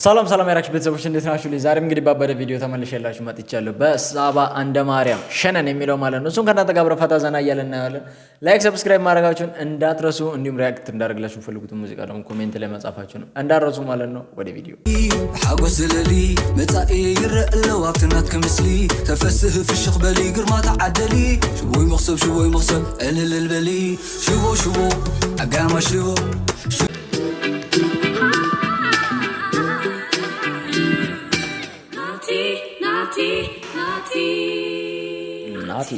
ሰላም ሰላም ያራክሽ ቤተሰቦች እንዴት ናችሁ? ዛሬም እንግዲህ ባበደ ቪዲዮ ተመልሼላችሁ መጥቻለሁ። በሳባ አንደ ማርያም ሸነን የሚለው ማለት ነው። እሱን ከእናንተ ጋር ፈታ ዘና እያለን እናያለን። ላይክ ሰብስክራይብ ማድረጋችሁን እንዳትረሱ፣ እንዲሁም ሪአክት እንዳደርግላችሁ ፈልጉት ሙዚቃ ደግሞ ኮሜንት ላይ መጻፋችሁን እንዳትረሱ ማለት ነው። ወደ ቪዲዮ ሓጎስ ዘለሊ መጻኢ ይረአለው ኣብትናት ከምስሊ ተፈስህ ፍሽኽ በሊ ግርማ ተዓደሊ ሽቦይ መኽሰብ እልል በሊ ሽቦ ኣጋማ ሽቦ ናቲ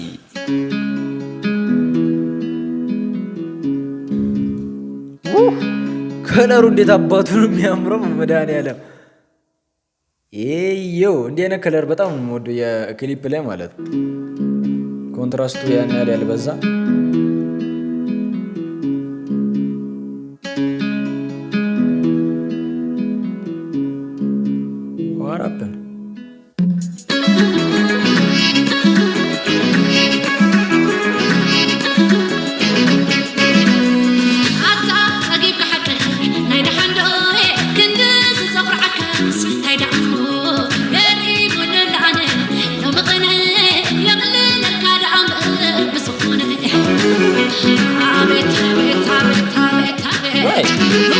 ከለሩ እንዴት አባቱ ነው የሚያምረው! መድኃኒዓለም ይሄው እንዲህ አይነት ከለር በጣም ነው የምወደው የክሊፕ ላይ ማለት ነው። ኮንትራስቱ ያን ያህል ያልበዛ ዋራብን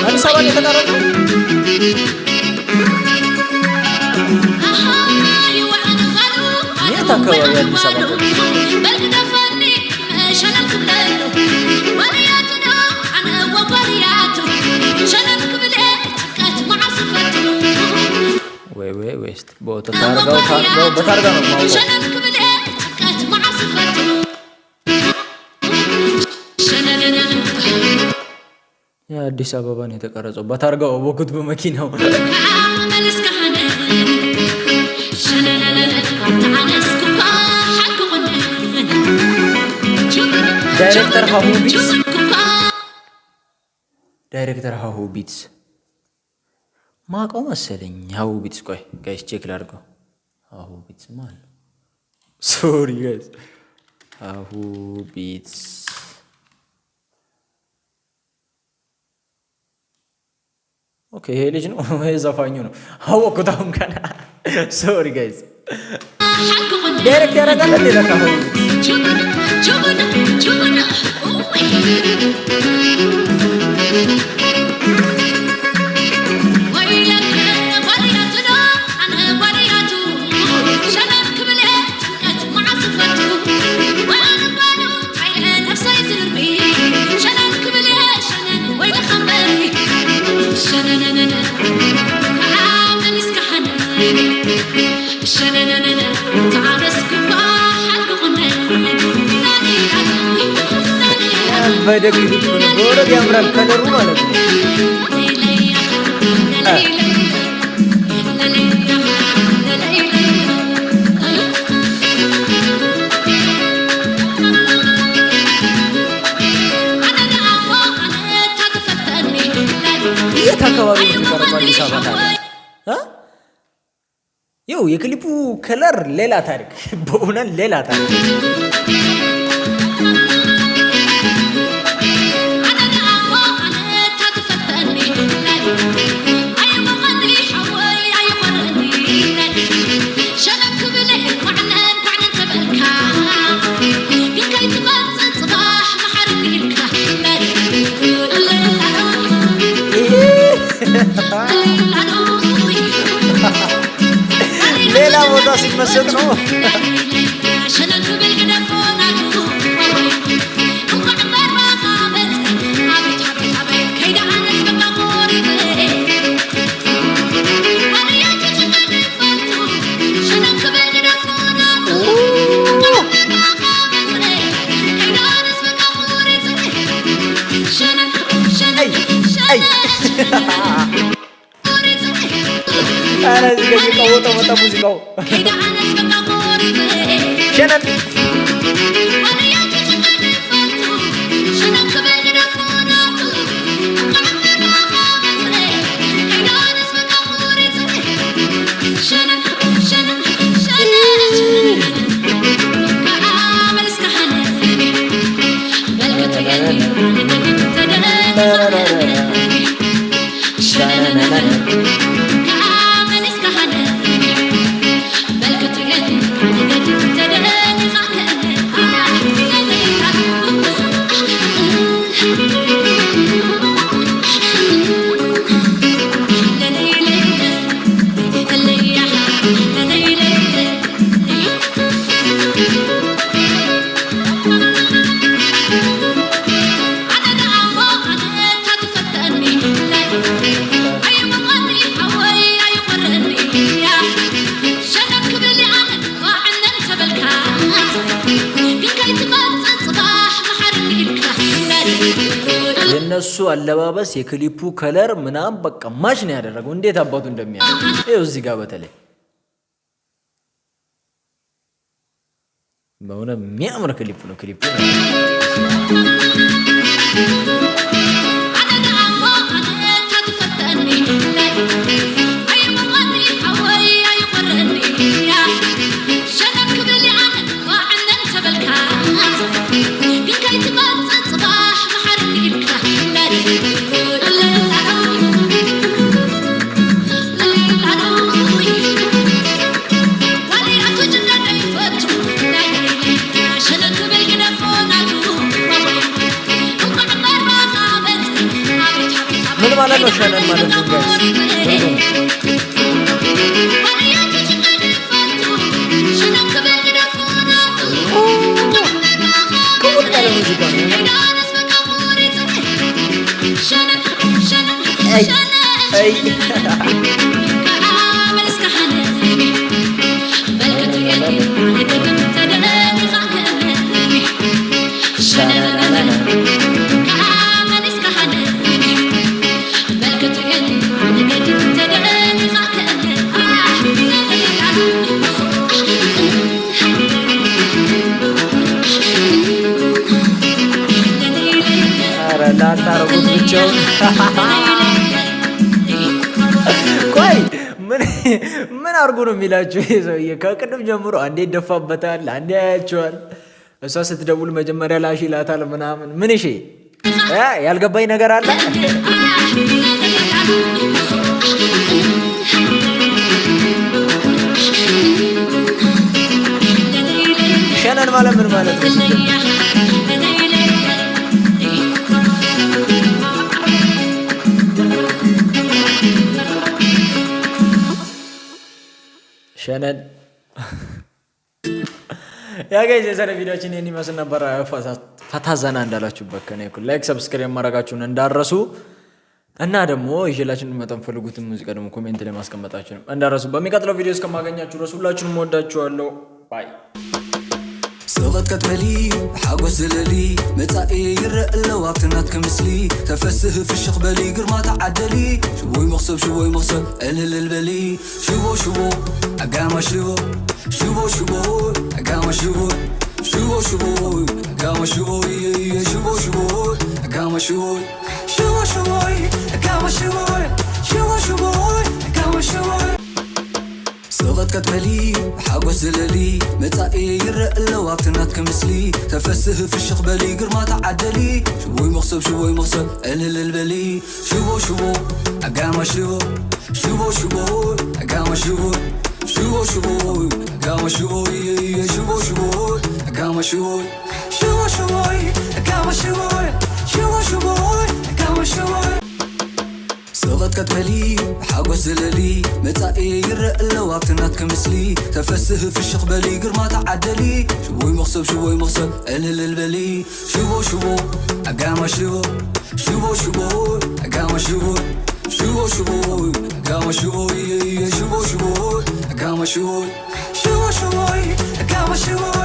አዲስ አበባ የተቀረጸው የት አካባቢ አዲስ አበባ? ወይ በታርጋ ነው የአዲስ አበባ ነው የተቀረጸው። በታርጋው ወኩት በመኪናው ዳይሬክተር ሃሁ ቢትስ ማቀው መሰለኝ። ሃሁ ቢትስ ቆይ ጋይስ ቼክ ላድርገው። ሃሁ ቢትስ ማን? ሶሪ ጋይስ ሃሁ ቢትስ ኦኬ ይሄ ልጅ ነው ወይ ዘፋኙ ነው? አወኩት አሁን ገና። ሶሪ ጋይስ ዳይሬክት ያደርጋል እንዴ? ለካ በደግ ወረድ ያምራል ከለሩ ማለት ነው። የት አካባቢ ነው አዲስ አበባ? ይኸው የክሊፑ ከለር ሌላ ታሪክ፣ በእውነት ሌላ ታሪክ። ሌላ ቦታ ሲመሰጥ ነው። أنا زي كوتا متا موسيقى شنن የእሱ አለባበስ የክሊፑ ከለር ምናምን በቃ ማች ነው ያደረገው። እንዴት አባቱ እንደሚያደርግ ይኸው እዚህ ጋር በተለይ በእውነት የሚያምር ክሊፕ ነው። ክሊፑ ምን ማለት ነው? ሸነን ማለት ነው ላታረጉት ብቻውን ቆይ ምን አርጉ ነው የሚላችሁ ይሄ ሰውዬ? ከቅድም ጀምሮ አንዴ ይደፋበታል፣ አንዴ ያያቸዋል። እሷ ስትደውል መጀመሪያ ላሽ ይላታል ምናምን። ምን እሺ ያልገባኝ ነገር አለ። ሸነን ማለት ምን ማለት ነው? ሸነን ያገኘ የዛሬ ቪዲዮችን ይህን ይመስል ነበር። ፈታ ዘና እንዳላችሁበት ከኔ እኩል ላይክ ሰብስክራይብ ማድረጋችሁን እንዳረሱ እና ደግሞ ይዤላችሁ እንድመጣ ፈልጉትን ሙዚቃ ደግሞ ኮሜንት ላይ ማስቀመጣችሁንም እንዳረሱ። በሚቀጥለው ቪዲዮ እስከማገኛችሁ ድረስ ሁላችሁንም ወዳችኋለሁ። ባይ سوغت كتبلي حاقوس زللي متاقي يرق اللواب تنات كمسلي تفسه في الشيخ بلي قرما تعدلي شوي مغصب قلل البلي شوو اقام شوو اقام شوو اقام شوو سوغت كتبلي حاقوس زللي متاقي يرق اللواب تنات كمسلي تفسه في الشيخ بلي قرما تعدلي شوي مغصب قلل البلي شوو اقام شوو اقام شوو اقام شوو سوغت كتبلي حاقوس زللي متاقي يرق اللواب تنات كمسلي تفسه في الشيخ بلي قرما تعدلي شوي مغصب قلل البلي شوو اقام شوو اقام شوو اقام شوو